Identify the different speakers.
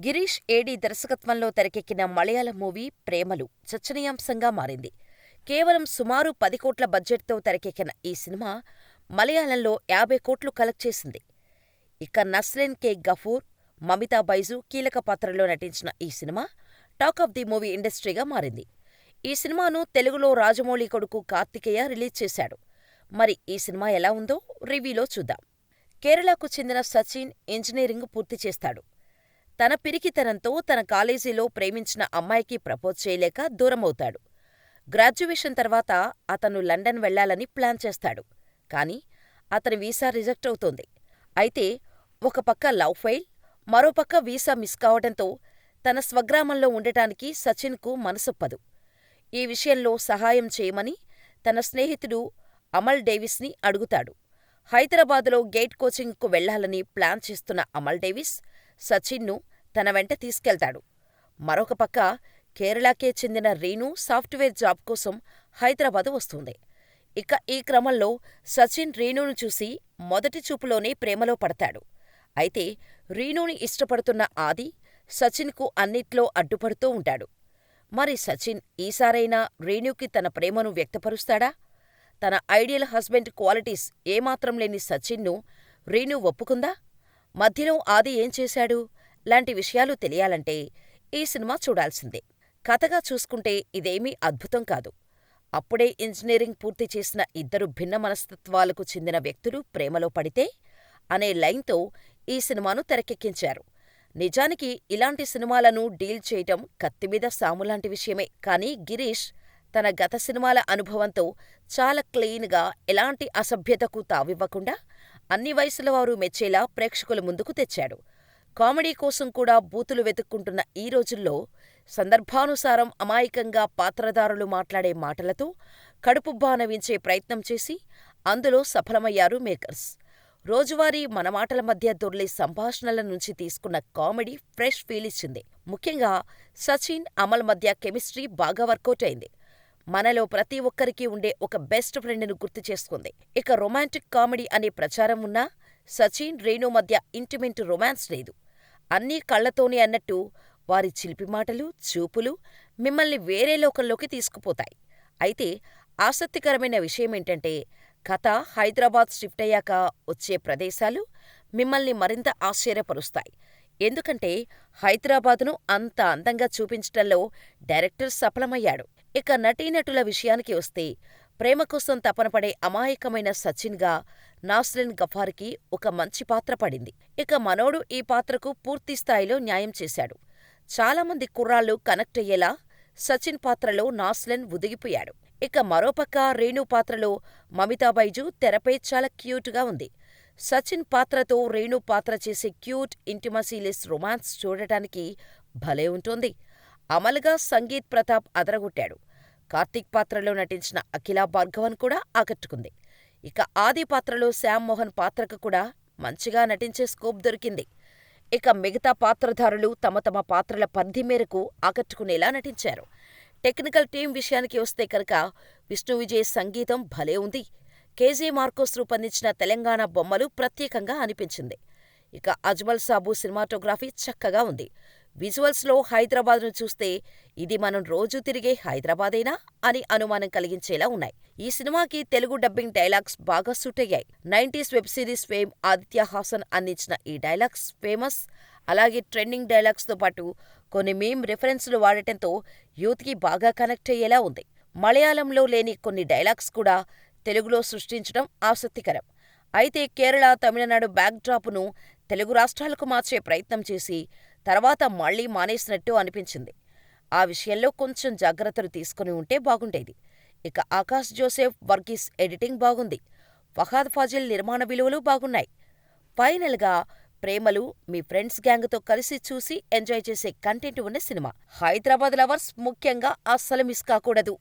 Speaker 1: Girish AD దర్శకత్వంలో తెరకెక్కిన Malayalam movie 'ప్రేమలు' చర్చనీయాంశంగా మారింది. కేవలం సుమారు 10 కోట్ల బడ్జెట్తో తెరకెక్కిన ఈ సినిమా మలయాళంలో 50 కోట్లు కలెక్ట్ చేసింది. ఇక నస్రిన్ కె గఫూర్, మమితా బైజు కీలక పాత్రల్లో నటించిన ఈ cinema talk of the movie ఇండస్ట్రీగా మారింది. ఈ సినిమాను తెలుగులో రాజమౌళి కొడుకు కార్తికేయ రిలీజ్ చేశాడు. మరి ఈ సినిమా ఎలా ఉందో రివ్యూలో చూద్దాం. కేరళకు చెందిన సచిన్ ఇంజనీరింగ్ పూర్తి చేస్తాడు. తన పిరికితనంతో తన కాలేజీలో ప్రేమించిన అమ్మాయికి ప్రపోజ్ చేయలేక దూరమవుతాడు. గ్రాడ్యుయేషన్ తర్వాత అతను లండన్ వెళ్లాలని ప్లాన్ చేస్తాడు. కాని అతని వీసా రిజెక్ట్ అవుతోంది. అయితే ఒక పక్క లవ్ ఫెయిల్, మరోపక్క వీసా మిస్ కావడంతో తన స్వగ్రామంలో ఉండటానికి సచిన్కు మనసొప్పదు. ఈ విషయంలో సహాయం చేయమని తన స్నేహితుడు అమల్ డేవిస్ని అడుగుతాడు. హైదరాబాదులో గేట్ కోచింగ్కు వెళ్లాలని ప్లాన్ చేస్తున్న అమల్ డేవిస్ సచిన్ను తన వెంట తీసుకెళ్తాడు. మరొక పక్క కేరళకే చెందిన రీను సాఫ్ట్వేర్ జాబ్ కోసం హైదరాబాదు వస్తుంది. ఇక ఈ క్రమంలో సచిన్ రీనును చూసి మొదటి చూపులోనే ప్రేమలో పడతాడు. అయితే రీనుని ఇష్టపడుతున్న ఆది సచిన్కు అన్నిట్లో అడ్డుపడుతూ ఉంటాడు. మరి సచిన్ ఈసారైనా రీనుకి తన ప్రేమను వ్యక్తపరుస్తాడా? తన ఐడియల్ హస్బెండ్ క్వాలిటీస్ ఏమాత్రం లేని సచిన్ను రీను ఒప్పుకుందా? మధ్యలో ఆది ఏం చేశాడు? లాంటి విషయాలు తెలియాలంటే ఈ సినిమా చూడాల్సిందే. కథగా చూసుకుంటే ఇదేమీ అద్భుతం కాదు. అప్పుడే ఇంజనీరింగ్ పూర్తి చేసిన ఇద్దరు భిన్న మనస్తత్వాలకు చెందిన వ్యక్తులు ప్రేమలో పడితే అనే లైన్తో ఈ సినిమాను తెరకెక్కించారు. నిజానికి ఇలాంటి సినిమాలను డీల్ చేయటం కత్తిమీద సాములాంటి విషయమే. కానీ గిరీష్ తన గత సినిమాల అనుభవంతో చాలా క్లీన్గా, ఎలాంటి అసభ్యతకు తావివ్వకుండా అన్ని వయసుల వారు మెచ్చేలా ప్రేక్షకుల ముందుకు తెచ్చాడు. కామెడీ కోసం కూడా బూతులు వెతుక్కుంటున్న ఈ రోజుల్లో సందర్భానుసారం అమాయకంగా పాత్రధారులు మాట్లాడే మాటలతో కడుపుబ్బా నవ్వించే ప్రయత్నం చేసి అందులో సఫలమయ్యారు మేకర్స్. రోజువారీ మన మాటల మధ్య దొర్లే సంభాషణల నుంచి తీసుకున్న కామెడీ ఫ్రెష్ ఫీల్ ఇచ్చింది. ముఖ్యంగా సచిన్, అమల్ మధ్య కెమిస్ట్రీ బాగా వర్కౌట్ అయింది. మనలో ప్రతి ఒక్కరికి ఉండే ఒక బెస్ట్ ఫ్రెండ్ను గుర్తు చేసుకుంది. ఇక రొమాంటిక్ కామెడీ అనే ప్రచారం ఉన్నా సచిన్, రీను మధ్య ఇంటిమెంట్ రొమాన్స్ లేదు. అన్నీ కళ్లతోనే అన్నట్టు వారి చిలిపి మాటలు, చూపులు మిమ్మల్ని వేరే లోకంలోకి తీసుకుపోతాయి. అయితే ఆసక్తికరమైన విషయమేంటంటే కథ హైదరాబాద్ షిఫ్ట్ అయ్యాక వచ్చే ప్రదేశాలు మిమ్మల్ని మరింత ఆశ్చర్యపరుస్తాయి. ఎందుకంటే హైదరాబాదును అంత అందంగా చూపించటంలో డైరెక్టర్ సఫలమయ్యాడు. ఇక నటీనటుల విషయానికి వస్తే ప్రేమ కోసం తపనపడే అమాయకమైన సచిన్గా నాస్రిన్ గఫార్కి ఒక మంచి పాత్ర పడింది. ఇక మనోడు ఈ పాత్రకు పూర్తిస్థాయిలో న్యాయం చేశాడు. చాలామంది కుర్రాళ్ళు కనెక్ట్ అయ్యేలా సచిన్ పాత్రలో నాస్రిన్ ఒదిగిపోయాడు. ఇక మరోపక్క రీను పాత్రలో మమితా బైజు తెరపై చాలా క్యూట్గా ఉంది. సచిన్ పాత్రతో రీను పాత్ర చేసే క్యూట్ ఇంటిమసీలెస్ రొమాన్స్ చూడటానికి భలే ఉంటోంది. అమల్గా సంగీత్ ప్రతాప్ అదరగొట్టాడు. కార్తీక్ పాత్రలో నటించిన అఖిలా భార్గవన్ కూడా ఆకట్టుకుంది. ఇక ఆది పాత్రలో శ్యామ్ మోహన్ పాత్రకు కూడా మంచిగా నటించే స్కోప్ దొరికింది. ఇక మిగతా పాత్రధారులు తమ తమ పాత్రల పరిధి మేరకు ఆకట్టుకునేలా నటించారు. టెక్నికల్ టీం విషయానికి వస్తే కనుక విష్ణు విజయ్ సంగీతం భలే ఉంది. కేజే మార్కోస్ రూపొందించిన తెలంగాణ బొమ్మలు ప్రత్యేకంగా అనిపించింది. ఇక అజ్మల్ సాబు సినిమాటోగ్రఫీ చక్కగా ఉంది. విజువల్స్లో హైదరాబాద్ను చూస్తే ఇది మనం రోజూ తిరిగే హైదరాబాదేనా అని అనుమానం కలిగించేలా ఉన్నాయి. ఈ సినిమాకి తెలుగు డబ్బింగ్ డైలాగ్స్ బాగా సూట్ అయ్యాయి. 90s web series fame Aditya Haasan అందించిన ఈ డైలాగ్స్ ఫేమస్. అలాగే ట్రెండింగ్ డైలాగ్స్తో పాటు కొన్ని మీమ్ రిఫరెన్స్లు వాడటంతో యూత్కి బాగా కనెక్ట్ అయ్యేలా ఉంది. మలయాళంలో లేని కొన్ని డైలాగ్స్ కూడా తెలుగులో సృష్టించడం ఆసక్తికరం. అయితే కేరళ, తమిళనాడు బ్యాక్ డ్రాప్ను తెలుగు రాష్ట్రాలకు మార్చే ప్రయత్నం చేసి తర్వాత మళ్లీ మానేసినట్టు అనిపించింది. ఆ విషయంలో కొంచెం జాగ్రత్తలు తీసుకుని ఉంటే బాగుండేది. ఇక ఆకాష్ జోసెఫ్ వర్గీస్ ఎడిటింగ్ బాగుంది. ఫహాద్ ఫాజిల్ నిర్మాణ విలువలు బాగున్నాయి. ఫైనల్గా ప్రేమలు మీ ఫ్రెండ్స్ గ్యాంగ్తో కలిసి చూసి ఎంజాయ్ చేసే కంటెంట్ ఉన్న సినిమా. హైదరాబాద్ లవర్స్ ముఖ్యంగా అస్సలు మిస్ కాకూడదు.